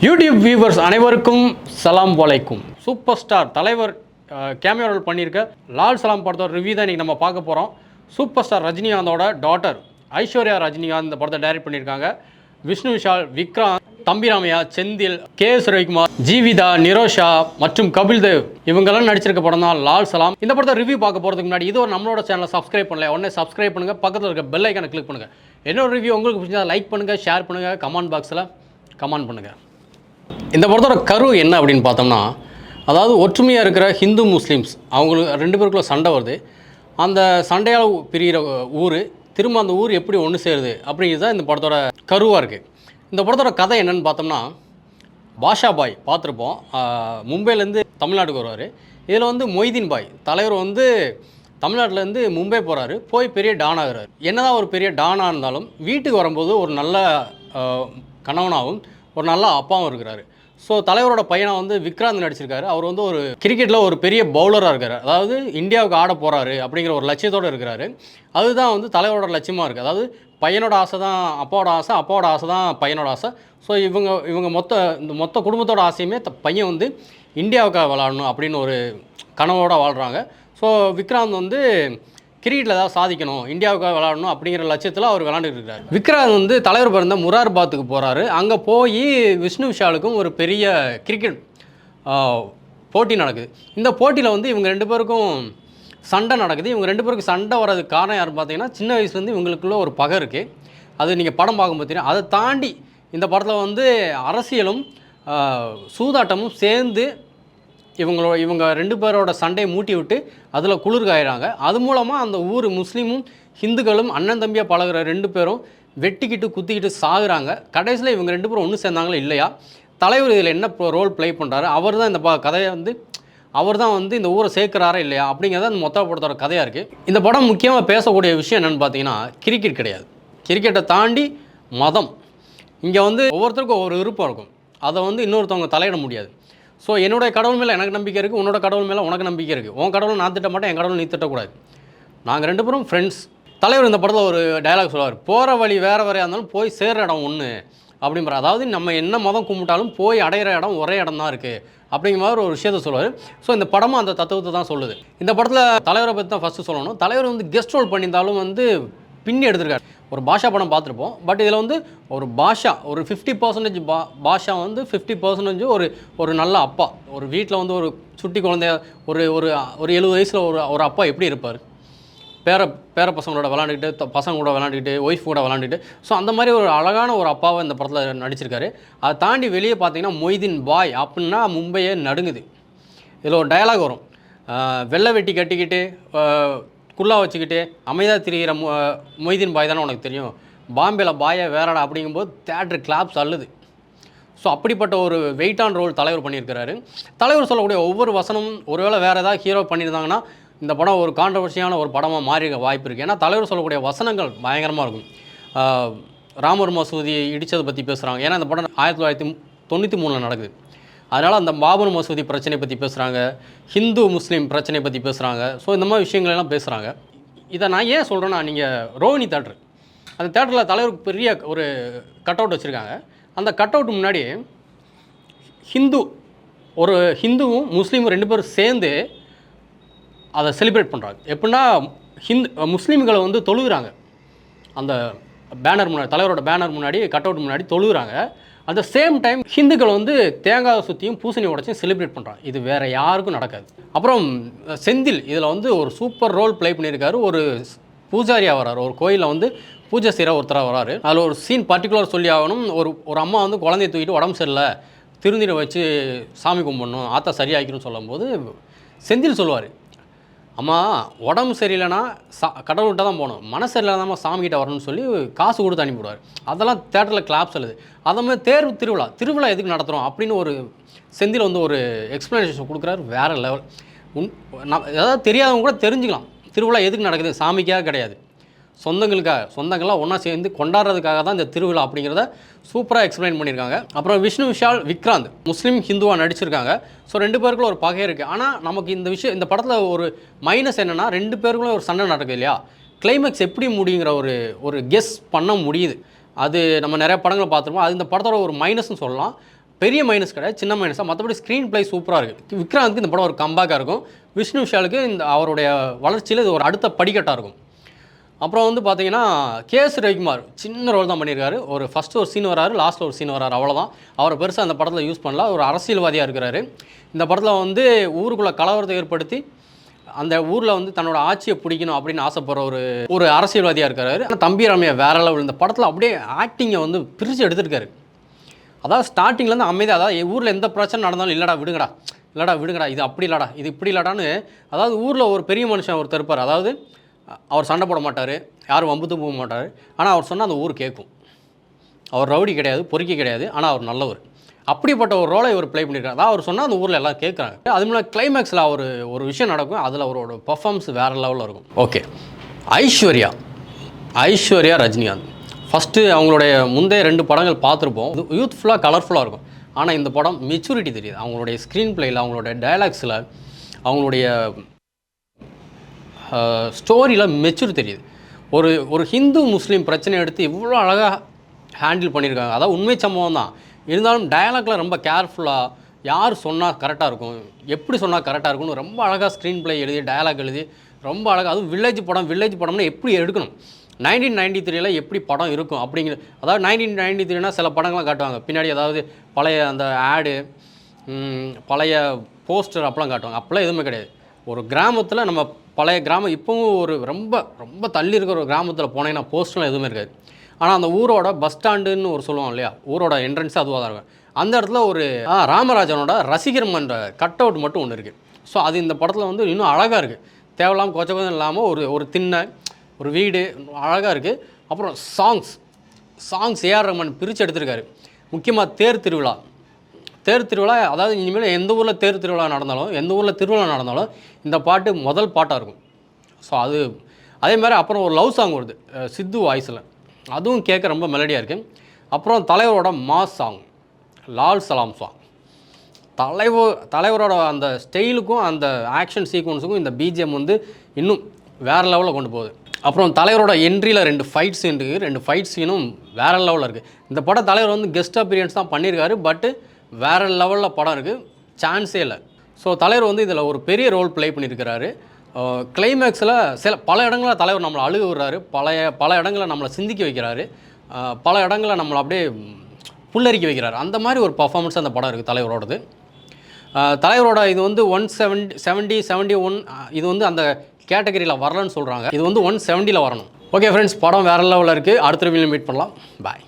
YouTube viewers அனைவருக்கும் சலாம் வலைக்கும். சூப்பர் ஸ்டார் தலைவர் கேமியோ ரோல் பண்ணியிருக்க லால் சலாம் படத்தோட ரிவ்யூ தான் இன்றைக்கி நம்ம பார்க்க போகிறோம். சூப்பர் ஸ்டார் ரஜினிகாந்தோட டாட்டர் ஐஸ்வர்யா ரஜினிகாந்த் இந்த படத்தை டைரக்ட் பண்ணியிருக்காங்க. விஷ்ணு விஷால், விக்ராந்த், தம்பிராமையா, செந்தில், கே.எஸ். ரவிக்குமார், ஜீவிதா, நிரோஷா மற்றும் கபில் தேவ் இவங்கெல்லாம் நடிச்சிருக்க படம் தான் லால் சலாம். இந்த படத்தை ரிவ்யூ பார்க்க போகிறதுக்கு முன்னாடி இது ஒரு நம்மளோட சேனலை சப்ஸ்கிரைப் பண்ணல, உடனே சப்ஸ்கிரைப் பண்ணுங்கள், பக்கத்தில் இருக்க பெல் ஐக்கானை கிளிக் பண்ணுங்கள். என்னோட ரிவ்யூ உங்களுக்கு பிடிச்சா லைக் பண்ணுங்கள், ஷேர் பண்ணுங்கள், கமெண்ட் பாக்ஸில் கமெண்ட் பண்ணுங்கள். இந்த படத்தோட கரு என்ன அப்படின்னு பார்த்தோம்னா, அதாவது ஒற்றுமையாக இருக்கிற ஹிந்து முஸ்லீம்ஸ் அவங்களுக்கு ரெண்டு பேருக்குள்ள சண்டை வருது. அந்த சண்டையால் பிரிகிற ஊர், திரும்ப அந்த ஊர் எப்படி ஒன்று சேருது அப்படிங்கிறது தான் இந்த படத்தோட கருவாக இருக்குது. இந்த படத்தோட கதை என்னென்னு பார்த்தோம்னா, பாஷா பாய் பார்த்துருப்போம், மும்பைலேருந்து தமிழ்நாட்டுக்கு வருவார். இதில் வந்து மொய்தீன் பாய் தலைவர் வந்து தமிழ்நாட்டிலேருந்து மும்பை போகிறாரு, போய் பெரிய டான் ஆகிறார். என்னதான் ஒரு பெரிய டானாக இருந்தாலும் வீட்டுக்கு வரும்போது ஒரு நல்ல கணவனாகவும் ஒரு நல்ல அப்பாவும் இருக்கிறாரு. ஸோ தலைவரோட பையனை வந்து விக்ராந்த் நடிச்சிருக்காரு. அவர் வந்து ஒரு கிரிக்கெட்டில் ஒரு பெரிய பவுலராக இருக்கார். அதாவது இந்தியாவுக்கு ஆட போகிறாரு அப்படிங்கிற ஒரு லட்சியத்தோடு இருக்கிறாரு. அதுதான் வந்து தலைவரோட லட்சியமாக இருக்குது. அதாவது பையனோட ஆசை தான் அப்பாவோட ஆசை, அப்பாவோட ஆசை தான் பையனோட ஆசை. ஸோ இவங்க மொத்த குடும்பத்தோட ஆசையுமே பையன் வந்து இந்தியாவுக்காக விளாடணும் அப்படின்னு ஒரு கனவோடு வாழ்கிறாங்க. ஸோ விக்ராந்த் வந்து கிரிக்கெட்டில் ஏதாவது சாதிக்கணும், இந்தியாவுக்காக விளாடணும் அப்படிங்கிற லட்சத்தில் அவர் விளாண்டுட்டு இருக்காரு. விக்ராந்த் வந்து தலைவர் பிறந்த முரார்பாத்துக்கு போகிறாரு. அங்கே போய் விஷ்ணு விஷாலுக்கும் ஒரு பெரிய கிரிக்கெட் போட்டி நடக்குது. இந்த போட்டியில் வந்து இவங்க ரெண்டு பேருக்கும் சண்டை நடக்குது. இவங்க ரெண்டு பேருக்கும் சண்டை வர்றதுக்கு காரணம் யாருன்னு பார்த்தீங்கன்னா, சின்ன வயசுலேருந்து இவங்களுக்குள்ள ஒரு பகை இருக்குது. அது நீங்கள் படம் பார்க்கும்போது தெரியும். அதை தாண்டி இந்த படத்தில் வந்து அரசியலும் சூதாட்டமும் சேர்ந்து இவங்க ரெண்டு பேரோட சண்டையை மூட்டி விட்டு அதில் குளிர்காயிறாங்க. அது மூலமாக அந்த ஊர் முஸ்லீமும் ஹிந்துக்களும் அண்ணன் தம்பியாக பழகிற ரெண்டு பேரும் வெட்டிக்கிட்டு குத்திக்கிட்டு சாகுறாங்க. கடைசியில் இவங்க ரெண்டு பேரும் ஒன்று சேர்ந்தாங்களே இல்லையா, தலைவர் இதில் என்ன ரோல் ப்ளே பண்ணுறாரு, அவர் தான் இந்த கதையை வந்து அவர் தான் வந்து இந்த ஊரை சேர்க்குறாரா இல்லையா அப்படிங்கிறத அந்த மொத்த படத்தோட கதையாக இருக்குது. இந்த படம் முக்கியமாக பேசக்கூடிய விஷயம் என்னென்னு பார்த்தீங்கன்னா, கிரிக்கெட் கிடையாது. கிரிக்கெட்டை தாண்டி மதம். இங்கே வந்து ஒவ்வொருத்தருக்கும் ஒவ்வொரு விருப்பம் இருக்கும். அதை வந்து இன்னொருத்தவங்க தலையிட முடியாது. ஸோ என்னுடைய கடவுள் மேலே எனக்கு நம்பிக்கை இருக்குது, உன்னோட கடவுள் மேலே உனக்கு நம்பிக்கை இருக்குது. உன் கடவுள் நான் திட்ட மாட்டேன், என் கடவுள் நீ திட்டக்கூடாது. நாங்கள் ரெண்டு பேரும் ஃப்ரெண்ட்ஸ். தலைவர் இந்த படத்தில் ஒரு டயலாக் சொல்லுவார், போகிற வழி வேறு வேறையாக இருந்தாலும் போய் சேர்கிற இடம் ஒன்று அப்படிங்கிற. அதாவது நம்ம என்ன மதம் கும்பிட்டாலும் போய் அடையிற இடம் ஒரே இடம் தான் இருக்குது அப்படிங்கிற மாதிரி ஒரு விஷயத்த சொல்லுவார். ஸோ இந்த படமும் அந்த தத்துவத்தை தான் சொல்லுது. இந்த படத்தில் தலைவரை பற்றி தான் ஃபஸ்ட்டு சொல்லணும். தலைவர் வந்து கெஸ்ட் ரோல் பண்ணியிருந்தாலும் வந்து பின்னி எடுத்திருக்காரு. ஒரு பாஷா படம் பார்த்துருப்போம், பட் இதில் வந்து ஒரு பாஷா ஒரு 50% பாஷா வந்து 50% ஒரு நல்ல அப்பா. ஒரு வீட்டில் வந்து ஒரு சுட்டி குழந்தைய ஒரு ஒரு ஒரு 70 வயசில் ஒரு அப்பா எப்படி இருப்பார், பேர பசங்களோட விளாண்டுக்கிட்டு, பசங்க கூட விளாண்டுக்கிட்டு, ஒய்ஃப் கூட விளாண்டுக்கிட்டு. ஸோ அந்த மாதிரி ஒரு அழகான ஒரு அப்பாவை இந்த படத்தில் நடிச்சிருக்காரு. அதை தாண்டி வெளியே பார்த்தீங்கன்னா மொய்தீன் பாய் அப்படின்னா மும்பையே நடுங்குது. இதில் ஒரு டயலாக் வரும், வெள்ளை வெட்டி கட்டிக்கிட்டு குள்ளா வச்சுக்கிட்டு அமைதியாக திரிகிற மொய்தீன் பாய் தானே உனக்கு தெரியும், பாம்பேல பாயை வேறடா அப்படிங்கும்போது தேட்டர் கிளாப்ஸ் அள்ளுது. ஸோ அப்படிப்பட்ட ஒரு வெயிட்டான ரோல் தலைவர் பண்ணியிருக்கிறாரு. தலைவர் சொல்லக்கூடிய ஒவ்வொரு வசனமும் ஒருவேளை வேறு ஏதாவது ஹீரோ பண்ணியிருந்தாங்கன்னா இந்த படம் ஒரு கான்ட்ரவர்சியான ஒரு படமாக மாறிக்க வாய்ப்பு இருக்குது. ஏன்னா தலைவர் சொல்லக்கூடிய வசனங்கள் பயங்கரமாக இருக்கும். ராமர் மசூதி இடித்ததை பற்றி பேசுகிறாங்க. ஏன்னா இந்த படம் 1993 நடக்குது. அதனால் அந்த பாபர் மசூதி பிரச்சனை பற்றி பேசுகிறாங்க, ஹிந்து முஸ்லீம் பிரச்சனை பற்றி பேசுகிறாங்க. ஸோ இந்த மாதிரி விஷயங்களெல்லாம் பேசுகிறாங்க. இதை நான் ஏன் சொல்கிறேன்னா, நீங்கள் ரோஹிணி தேட்டர், அந்த தேட்டரில் தலைவருக்கு பெரிய ஒரு கட் அவுட் வச்சுருக்காங்க. அந்த கட் அவுட் முன்னாடி ஒரு ஹிந்துவும் முஸ்லீமும் ரெண்டு பேரும் சேர்ந்து அதை செலிப்ரேட் பண்ணுறாங்க. எப்படின்னா முஸ்லீம்களை வந்து தொழுகிறாங்க. அந்த பேனர் முன்னாடி, தலைவரோட பேனர் முன்னாடி, கட் அவுட் முன்னாடி தொழுகிறாங்க. அட் த சேம் டைம் ஹிந்துக்கள் வந்து தேங்காய் சுற்றியும் பூசணி உடச்சும் செலிப்ரேட் பண்ணுறாங்க. இது வேறு யாருக்கும் நடக்காது. அப்புறம் செந்தில் இதில் வந்து ஒரு சூப்பர் ரோல் ப்ளே பண்ணியிருக்காரு. ஒரு பூஜாரியாக வராரு, ஒரு கோயிலில் வந்து பூஜை செய்கிற ஒருத்தராக வராரு. அதில் ஒரு சீன் பர்டிகுலர் சொல்லி ஆகணும். ஒரு அம்மா வந்து குழந்தைய தூக்கிட்டு உடம்பு சரியில்லை, திருநீரை வச்சு சாமி கும்பிடணும், ஆத்தா சரியாக்கணும்னு சொல்லும்போது செந்தில் சொல்லுவார், அம்மா உடம்பு சரியில்லைன்னா கடவுள்கிட்ட தான் போகணும், மனசு சரியில்லாதாம்மா சாமிகிட்ட வரணும்னு சொல்லி காசு கொடுத்து அனுப்பிவிடுவார். அதெல்லாம் தேட்டரில் கிளாப்ஸ் எழுது. அதை மாதிரி திருவிழா எதுக்கு நடத்துகிறோம் அப்படின்னு ஒரு செந்தில் வந்து ஒரு எக்ஸ்ப்ளனேஷன் கொடுக்குறாரு. வேறு லெவல். ஏதாவது தெரியாதவங்க கூட தெரிஞ்சுக்கலாம், திருவிழா எதுக்கு நடக்குது, சாமிக்காக கிடையாது, சொந்தங்கள்லாம் ஒன்றா சேர்ந்து கொண்டாடுறதுக்காக தான் இந்த திருவிழா அப்படிங்கிறத சூப்பராக எக்ஸ்பிளைன் பண்ணியிருக்காங்க. அப்புறம் விஷ்ணு விஷால், விக்ராந்த் முஸ்லீம் ஹிந்துவாக நடிச்சிருக்காங்க. ஸோ ரெண்டு பேருக்குள்ள ஒரு பகை இருக்குது. ஆனால் நமக்கு இந்த படத்தில் ஒரு மைனஸ் என்னென்னா, ரெண்டு பேருக்குள்ள ஒரு சண்டை நடக்குது இல்லையா, கிளைமேக்ஸ் எப்படி முடியுங்கிற ஒரு கெஸ் பண்ண முடியுது. அது நம்ம நிறைய படங்களை பார்த்துருப்போம். அது இந்த படத்தோட ஒரு மைனஸ்னு சொல்லலாம். பெரிய மைனஸ் கிடையாது, சின்ன மைனஸாக. மற்றபடி ஸ்க்ரீன் ப்ளே சூப்பராக இருக்குது. விக்ராந்துக்கு இந்த படம் ஒரு கம்பேக்காக இருக்கும். விஷ்ணு விஷாலுக்கு இந்த அவருடைய வளர்ச்சியில் இது ஒரு அடுத்த படிக்கட்டாக இருக்கும். அப்புறம் வந்து பார்த்தீங்கன்னா கேஎஸ் ரவிக்குமார் சின்ன ரோல் தான் பண்ணியிருக்காரு. ஒரு ஃபஸ்ட்டு ஒரு சீன் வராரு, லாஸ்ட்டில் ஒரு சீன் வராரு, அவ்வளோதான். அவரை பெருசாக அந்த படத்தில் யூஸ் பண்ணல. ஒரு அரசியல்வாதியாக இருக்கிறாரு. இந்த படத்தில் வந்து ஊருக்குள்ளே கலவரத்தை ஏற்படுத்தி அந்த ஊரில் வந்து தன்னோட ஆட்சியை பிடிக்கணும் அப்படின்னு ஆசைப்படுற ஒரு அரசியல்வாதியாக இருக்கிறாரு. ஆனால் தம்பி ரம்யா வேற லெவல். இந்த படத்தில் அப்படியே ஆக்டிங்கை வந்து பிரித்து எடுத்துருக்காரு. அதாவது ஸ்டார்டிங்லேருந்து அமைதியாக, அதாவது ஊரில் எந்த பிரச்சனை நடந்தாலும் இல்லைடா விடுங்கடா, இது அப்படி இல்லடா, இது இப்படி இல்லடான்னு. அதாவது ஊரில் ஒரு பெரிய மனுஷன் ஒருத்தர் இருப்பார். அதாவது அவர் சண்டை போட மாட்டார், யாரும் வம்புத்து போக மாட்டார். ஆனால் அவர் சொன்னால் அந்த ஊர் கேட்கும். அவர் ரவுடி கிடையாது, பொறுக்கி கிடையாது, ஆனால் அவர் நல்லவர். அப்படிப்பட்ட ஒரு ரோலை இவர் ப்ளே பண்ணியிருக்காரு. அதாவது அவர் சொன்னால் அந்த ஊரில் எல்லாம் கேட்குறாங்க. அது மூலம் கிளைமேக்ஸில் ஒரு விஷயம் நடக்கும். அதில் அவரோட பர்ஃபார்மன்ஸ் வேறு லெவலில் இருக்கும். ஓகே, ஐஸ்வர்யா ரஜினிகாந்த். ஃபஸ்ட்டு அவங்களுடைய முந்தைய 2 படங்கள் பார்த்துருப்போம். இது யூத்ஃபுல்லாக கலர்ஃபுல்லாக இருக்கும். ஆனால் இந்த படம் மெச்சூரிட்டி தெரியுது. அவங்களுடைய ஸ்க்ரீன் ப்ளேயில், அவங்களுடைய டயலாக்ஸில், அவங்களுடைய ஸ்டோரியில் மெச்சூர் தெரியுது. ஒரு ஹிந்து முஸ்லீம் பிரச்சனை எடுத்து இவ்வளோ அழகாக ஹேண்டில் பண்ணியிருக்காங்க. அதாவது உண்மை சம்பவம் தான், இருந்தாலும் டயலாக்ல ரொம்ப கேர்ஃபுல்லாக யார் சொன்னால் கரெக்டாக இருக்கும், எப்படி சொன்னால் கரெக்டாக இருக்கும்னு ரொம்ப அழகாக ஸ்க்ரீன் ப்ளே எழுதி, டயலாக் எழுதி ரொம்ப அழகாக. அதுவும் வில்லேஜ் படம்னா எப்படி எடுக்கணும், 1993 எப்படி படம் இருக்கும் அப்படிங்கிற. அதாவது 1993 சில படங்கள்லாம் காட்டுவாங்க பின்னாடி, அதாவது பழைய அந்த ஆடு, பழைய போஸ்டர் அப்பெல்லாம் காட்டுவாங்க. அப்போல்லாம் எதுவுமே கிடையாது. ஒரு கிராமத்தில், நம்ம பழைய கிராமம் இப்போவும் ஒரு ரொம்ப ரொம்ப தள்ளி இருக்கிற ஒரு கிராமத்தில் போனீங்கன்னா போஸ்டர்லாம் எதுவுமே இருக்காது. ஆனால் அந்த ஊரோட பஸ் ஸ்டாண்டுன்னு சொல்லுவோம் இல்லையா, ஊரோட என்ட்ரன்ஸு அதுவாக தான் இருக்கும். அந்த இடத்துல ஒரு ராமராஜனோட ரசிகர் மன்ற கட் அவுட் மட்டும் ஒன்று இருக்குது. ஸோ அது இந்த படத்தில் வந்து இன்னும் அழகாக இருக்குது. தேவையில்லாமல் கொச்சம் இல்லாமல் ஒரு திண்ணை, ஒரு வீடு அழகாக இருக்குது. அப்புறம் சாங்ஸ் ஏஆர் ரஹ்மான் பிரித்து எடுத்திருக்காரு. முக்கியமாக தேர் திருவிழா, அதாவது இனிமேல் எந்த ஊரில் தேர் திருவிழா நடந்தாலும், எந்த ஊரில் திருவிழா நடந்தாலும் இந்த பாட்டு முதல் பாட்டாக இருக்கும். ஸோ அதே மாதிரி அப்புறம் ஒரு லவ் சாங் வருது சித்து வாய்ஸில், அதுவும் கேட்க ரொம்ப மெலடியாக இருக்குது. அப்புறம் தலைவரோட mass song, Lal Salaam song. தலைவரோட அந்த ஸ்டைலுக்கும் அந்த ஆக்ஷன் சீக்வன்ஸுக்கும் இந்த பிஜிஎம் வந்து இன்னும் வேறு லெவலில் கொண்டு போகுது. அப்புறம் தலைவரோட என்ட்ரியில் 2 ஃபைட் சீன் இருக்குது. 2 ஃபைட் சீனும் வேறு லெவலில் இருக்குது. இந்த படம் தலைவர் வந்து கெஸ்ட் அப்பியரன்ஸ் தான் பண்ணியிருக்காரு, பட்டு வேறு லெவலில் படம் இருக்குது, சான்ஸே இல்லை. ஸோ தலைவர் வந்து இதில் ஒரு பெரிய ரோல் ப்ளே பண்ணியிருக்கிறாரு. கிளைமேக்ஸில் பல இடங்களில் தலைவர் நம்மளை அழுக விடுறாரு, பல இடங்களில் நம்மளை சிந்திக்க வைக்கிறாரு, பல இடங்களில் நம்மளை அப்படியே புல்லரிக்க வைக்கிறாரு. அந்த மாதிரி ஒரு பர்ஃபார்மன்ஸ் அந்த படம் இருக்குது தலைவரோடது. தலைவரோட இது வந்து 170, 71 இது வந்து அந்த கேட்டகரியில் வரலன்னு சொல்கிறாங்க. இது வந்து 170ல் வரணும். ஓகே ஃப்ரெண்ட்ஸ், படம் வேறு லெவலில் இருக்குது. அடுத்த ரிவ்யூவில் மீட் பண்ணலாம். பாய்.